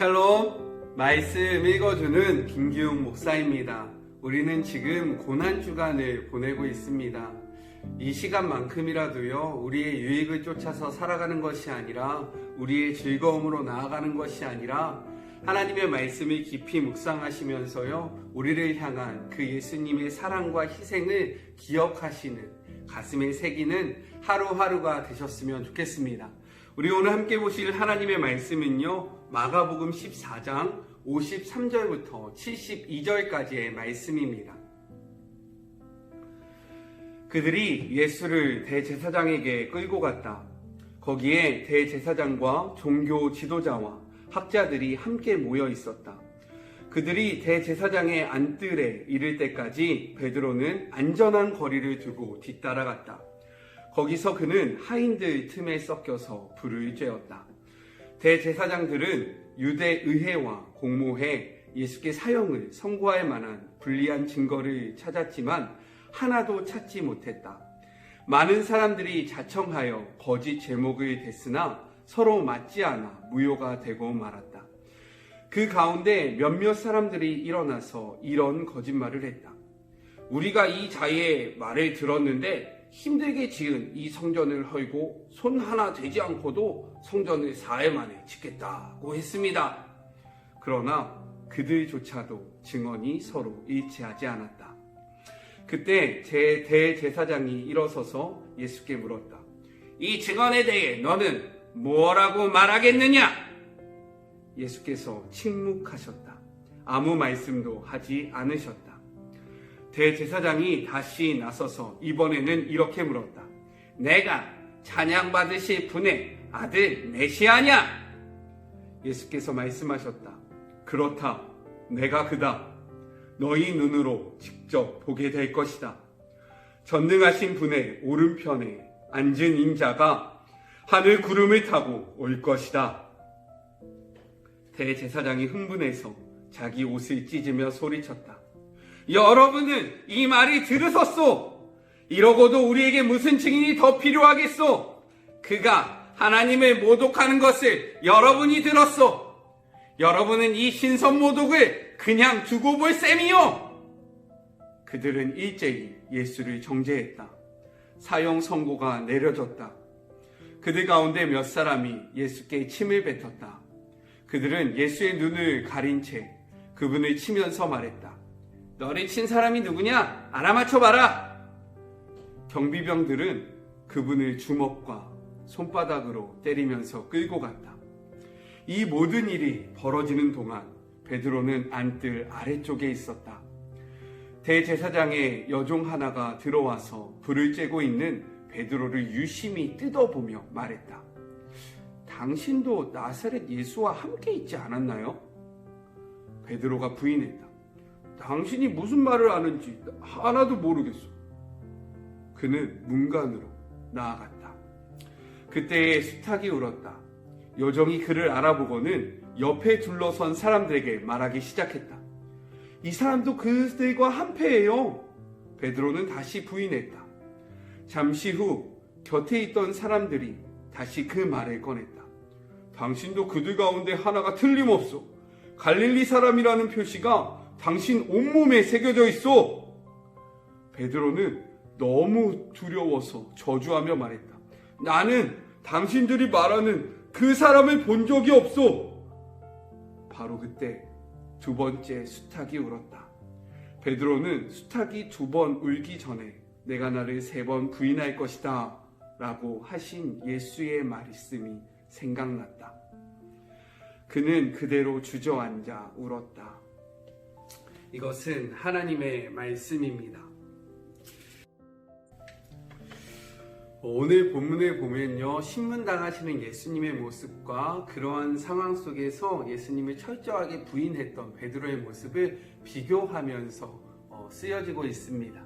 샬롬, 말씀 읽어주는 김기웅 목사입니다. 우리는 지금 고난주간을 보내고 있습니다. 이 시간만큼이라도요, 우리의 유익을 쫓아서 살아가는 것이 아니라 우리의 즐거움으로 나아가는 것이 아니라 하나님의 말씀을 깊이 묵상하시면서요, 우리를 향한 그 예수님의 사랑과 희생을 기억하시는, 가슴에 새기는 하루하루가 되셨으면 좋겠습니다. 우리 오늘 함께 보실 하나님의 말씀은요, 마가복음 14장 53절부터 72절까지의 말씀입니다. 그들이 예수를 대제사장에게 끌고 갔다. 거기에 대제사장과 종교 지도자와 학자들이 함께 모여 있었다. 그들이 대제사장의 안뜰에 이를 때까지 베드로는 안전한 거리를 두고 뒤따라갔다. 거기서 그는 하인들 틈에 섞여서 불을 쬐었다. 대제사장들은 유대 의회와 공모해 예수께 사형을 선고할 만한 불리한 증거를 찾았지만 하나도 찾지 못했다. 많은 사람들이 자청하여 거짓 제목을 댔으나 서로 맞지 않아 무효가 되고 말았다. 그 가운데 몇몇 사람들이 일어나서 이런 거짓말을 했다. 우리가 이 자의 말을 들었는데 힘들게 지은 이 성전을 헐고 손 하나 대지 않고도 성전을 4일 만에 짓겠다고 했습니다. 그러나 그들조차도 증언이 서로 일치하지 않았다. 그때 대제사장이 일어서서 예수께 물었다. 이 증언에 대해 너는 뭐라고 말하겠느냐? 예수께서 침묵하셨다. 아무 말씀도 하지 않으셨다. 대제사장이 다시 나서서 이번에는 이렇게 물었다. 내가 찬양받으실 분의 아들 메시아냐? 예수께서 말씀하셨다. 그렇다. 내가 그다. 너희 눈으로 직접 보게 될 것이다. 전능하신 분의 오른편에 앉은 인자가 하늘 구름을 타고 올 것이다. 대제사장이 흥분해서 자기 옷을 찢으며 소리쳤다. 여러분은 이 말이 들으셨소? 이러고도 우리에게 무슨 증인이 더 필요하겠소? 그가 하나님을 모독하는 것을 여러분이 들었소? 여러분은 이 신선 모독을 그냥 두고 볼 셈이요? 그들은 일제히 예수를 정죄했다. 사형 선고가 내려졌다. 그들 가운데 몇 사람이 예수께 침을 뱉었다. 그들은 예수의 눈을 가린 채 그분을 치면서 말했다. 너를 친 사람이 누구냐? 알아맞혀봐라. 경비병들은 그분을 주먹과 손바닥으로 때리면서 끌고 갔다. 이 모든 일이 벌어지는 동안 베드로는 안뜰 아래쪽에 있었다. 대제사장의 여종 하나가 들어와서 불을 쬐고 있는 베드로를 유심히 뜯어보며 말했다. 당신도 나사렛 예수와 함께 있지 않았나요? 베드로가 부인했다. 당신이 무슨 말을 하는지 하나도 모르겠어. 그는 문간으로 나아갔다. 그때에 수탉이 울었다. 여종이 그를 알아보고는 옆에 둘러선 사람들에게 말하기 시작했다. 이 사람도 그들과 한패예요. 베드로는 다시 부인했다. 잠시 후 곁에 있던 사람들이 다시 그 말을 꺼냈다. 당신도 그들 가운데 하나가 틀림없어. 갈릴리 사람이라는 표시가 당신 온몸에 새겨져 있어. 베드로는 너무 두려워서 저주하며 말했다. 나는 당신들이 말하는 그 사람을 본 적이 없어. 바로 그때 두 번째 수탉이 울었다. 베드로는 수탉이 2번 울기 전에 내가 나를 3번 부인할 것이다 라고 하신 예수의 말씀이 생각났다. 그는 그대로 주저앉아 울었다. 이것은 하나님의 말씀입니다. 오늘 본문을 보면요, 신문당하시는 예수님의 모습과 그러한 상황 속에서 예수님을 철저하게 부인했던 베드로의 모습을 비교하면서 쓰여지고 있습니다.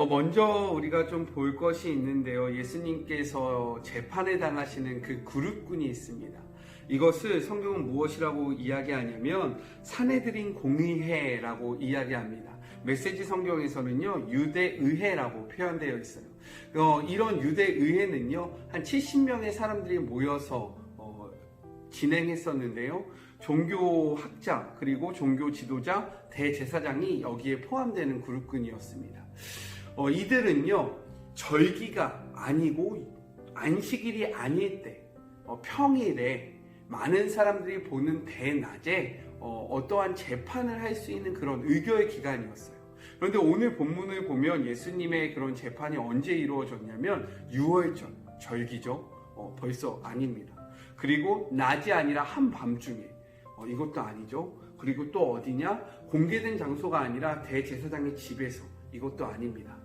먼저 우리가 좀 볼 것이 있는데요, 예수님께서 재판에 당하시는 그 그룹군이 있습니다. 이것을 성경은 무엇이라고 이야기하냐면 사내들인 공의회라고 이야기합니다. 메시지 성경에서는요, 유대의회라고 표현되어 있어요. 이런 유대의회는요, 한 70명의 사람들이 모여서 진행했었는데요. 종교학자 그리고 종교 지도자, 대제사장이 여기에 포함되는 그룹군이었습니다. 이들은요 절기가 아니고 안식일이 아닐 때 평일에 많은 사람들이 보는 대낮에 어떠한 재판을 할 수 있는 그런 의결 기간이었어요. 그런데 오늘 본문을 보면 예수님의 그런 재판이 언제 이루어졌냐면 6월절 절기죠. 벌써 아닙니다. 그리고 낮이 아니라 한밤중에 이것도 아니죠. 그리고 또 어디냐? 공개된 장소가 아니라 대제사장의 집에서 이것도 아닙니다.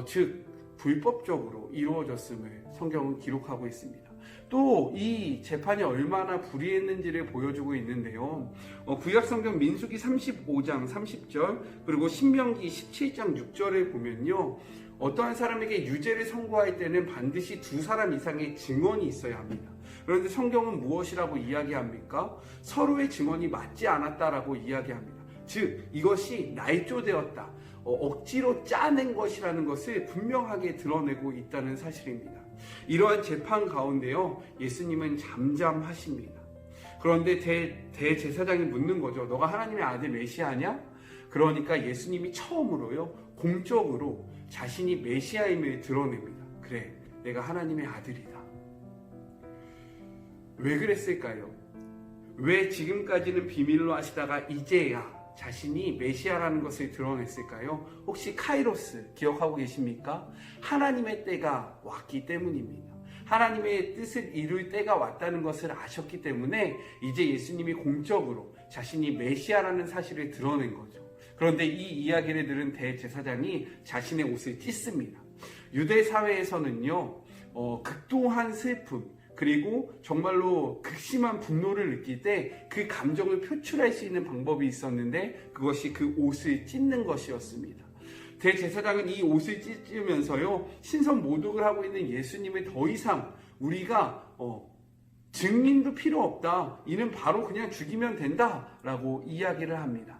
즉 불법적으로 이루어졌음을 성경은 기록하고 있습니다. 또 이 재판이 얼마나 불의했는지를 보여주고 있는데요. 구약성경 민수기 35장 30절 그리고 신명기 17장 6절을 보면요. 어떠한 사람에게 유죄를 선고할 때는 반드시 2사람 이상의 증언이 있어야 합니다. 그런데 성경은 무엇이라고 이야기합니까? 서로의 증언이 맞지 않았다라고 이야기합니다. 즉 이것이 날조되었다, 억지로 짜낸 것이라는 것을 분명하게 드러내고 있다는 사실입니다. 이러한 재판 가운데요 예수님은 잠잠하십니다. 그런데 대제사장이 묻는 거죠. 너가 하나님의 아들 메시아냐? 그러니까 예수님이 처음으로요 공적으로 자신이 메시아임을 드러냅니다. 그래, 내가 하나님의 아들이다. 왜 그랬을까요? 왜 지금까지는 비밀로 하시다가 이제야 자신이 메시아라는 것을 드러냈을까요? 혹시 카이로스 기억하고 계십니까? 하나님의 때가 왔기 때문입니다. 하나님의 뜻을 이룰 때가 왔다는 것을 아셨기 때문에 이제 예수님이 공적으로 자신이 메시아라는 사실을 드러낸 거죠. 그런데 이 이야기를 들은 대제사장이 자신의 옷을 찢습니다. 유대 사회에서는요 극도한 슬픔 그리고 정말로 극심한 분노를 느낄 때 그 감정을 표출할 수 있는 방법이 있었는데 그것이 그 옷을 찢는 것이었습니다. 대제사장은 이 옷을 찢으면서요 신선 모독을 하고 있는 예수님을 더 이상 우리가 증인도 필요 없다, 이는 바로 그냥 죽이면 된다 라고 이야기를 합니다.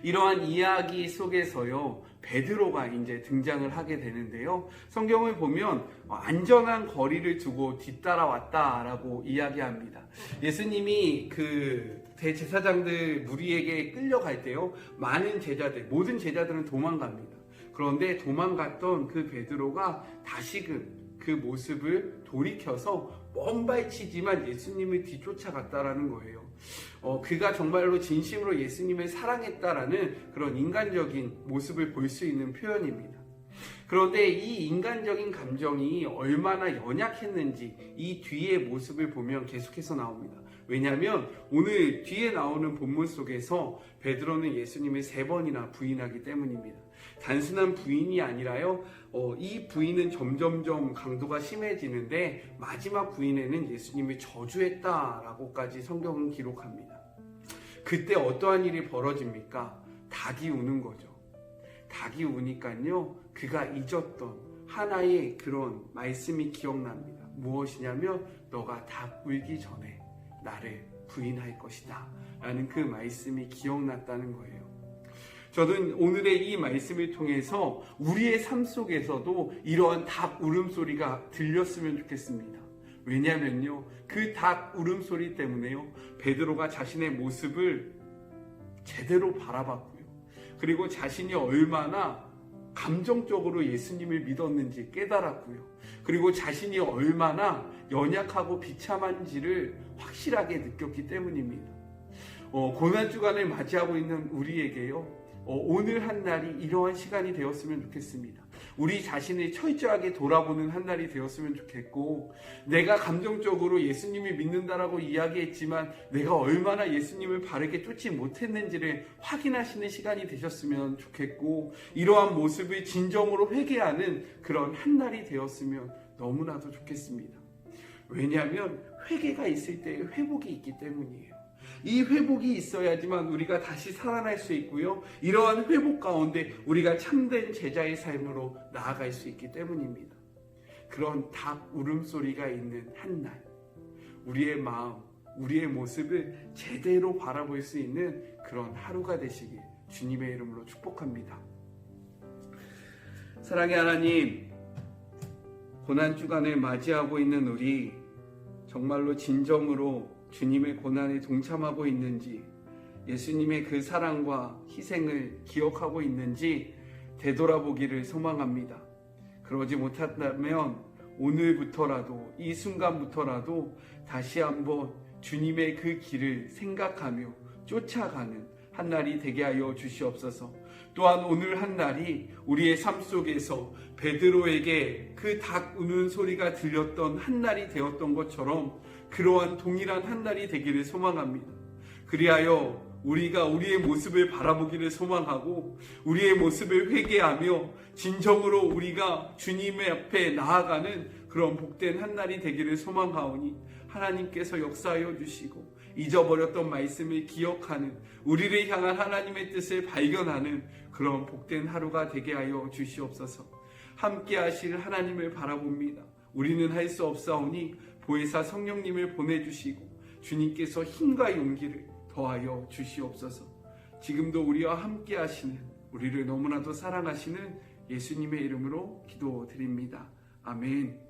이러한 이야기 속에서요 베드로가 이제 등장을 하게 되는데요. 성경을 보면 안전한 거리를 두고 뒤따라왔다라고 이야기합니다. 예수님이 그 대제사장들 무리에게 끌려갈 때요 많은 제자들, 모든 제자들은 도망갑니다. 그런데 도망갔던 그 베드로가 다시금 그 모습을 돌이켜서 멈발치지만 예수님을 뒤쫓아갔다라는 거예요. 그가 정말로 진심으로 예수님을 사랑했다라는 그런 인간적인 모습을 볼 수 있는 표현입니다. 그런데 이 인간적인 감정이 얼마나 연약했는지 이 뒤의 모습을 보면 계속해서 나옵니다. 왜냐하면 오늘 뒤에 나오는 본문 속에서 베드로는 예수님을 3번이나 부인하기 때문입니다. 단순한 부인이 아니라요 이 부인은 점점점 강도가 심해지는데 마지막 부인에는 예수님을 저주했다라고까지 성경은 기록합니다. 그때 어떠한 일이 벌어집니까? 닭이 우는 거죠. 닭이 우니까요 그가 잊었던 하나의 그런 말씀이 기억납니다. 무엇이냐면 너가 닭 울기 전에 나를 부인할 것이다 라는 그 말씀이 기억났다는 거예요. 저는 오늘의 이 말씀을 통해서 우리의 삶 속에서도 이러한 닭 울음소리가 들렸으면 좋겠습니다. 왜냐면요 그 닭 울음소리 때문에요 베드로가 자신의 모습을 제대로 바라봤고요 그리고 자신이 얼마나 감정적으로 예수님을 믿었는지 깨달았고요 그리고 자신이 얼마나 연약하고 비참한지를 확실하게 느꼈기 때문입니다. 고난주간을 맞이하고 있는 우리에게요 오늘 한 날이 이러한 시간이 되었으면 좋겠습니다. 우리 자신을 철저하게 돌아보는 한 날이 되었으면 좋겠고 내가 감정적으로 예수님을 믿는다라고 이야기했지만 내가 얼마나 예수님을 바르게 쫓지 못했는지를 확인하시는 시간이 되셨으면 좋겠고 이러한 모습을 진정으로 회개하는 그런 한 날이 되었으면 너무나도 좋겠습니다. 왜냐하면 회개가 있을 때 회복이 있기 때문이에요. 이 회복이 있어야지만 우리가 다시 살아날 수 있고요 이러한 회복 가운데 우리가 참된 제자의 삶으로 나아갈 수 있기 때문입니다. 그런 닭 울음소리가 있는 한날 우리의 마음, 우리의 모습을 제대로 바라볼 수 있는 그런 하루가 되시길 주님의 이름으로 축복합니다. 사랑의 하나님, 고난주간을 맞이하고 있는 우리 정말로 진정으로 주님의 고난에 동참하고 있는지, 예수님의 그 사랑과 희생을 기억하고 있는지 되돌아보기를 소망합니다. 그러지 못한다면 오늘부터라도, 이 순간부터라도 다시 한번 주님의 그 길을 생각하며 쫓아가는 한 날이 되게 하여 주시옵소서. 또한 오늘 한 날이 우리의 삶 속에서 베드로에게 그 닭 우는 소리가 들렸던 한 날이 되었던 것처럼 그러한 동일한 한 날이 되기를 소망합니다. 그리하여 우리가 우리의 모습을 바라보기를 소망하고 우리의 모습을 회개하며 진정으로 우리가 주님의 앞에 나아가는 그런 복된 한 날이 되기를 소망하오니 하나님께서 역사하여 주시고 잊어버렸던 말씀을 기억하는, 우리를 향한 하나님의 뜻을 발견하는 그런 복된 하루가 되게 하여 주시옵소서. 함께 하실 하나님을 바라봅니다. 우리는 할 수 없사오니 보혜사 성령님을 보내주시고 주님께서 힘과 용기를 더하여 주시옵소서. 지금도 우리와 함께 하시는, 우리를 너무나도 사랑하시는 예수님의 이름으로 기도드립니다. 아멘.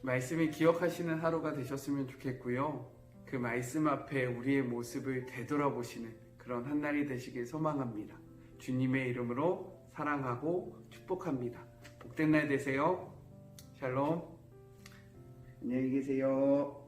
말씀을 기억하시는 하루가 되셨으면 좋겠고요. 그 말씀 앞에 우리의 모습을 되돌아보시는 그런 한 날이 되시길 소망합니다. 주님의 이름으로 사랑하고 축복합니다. 복된 날 되세요. 샬롬. 안녕히 계세요.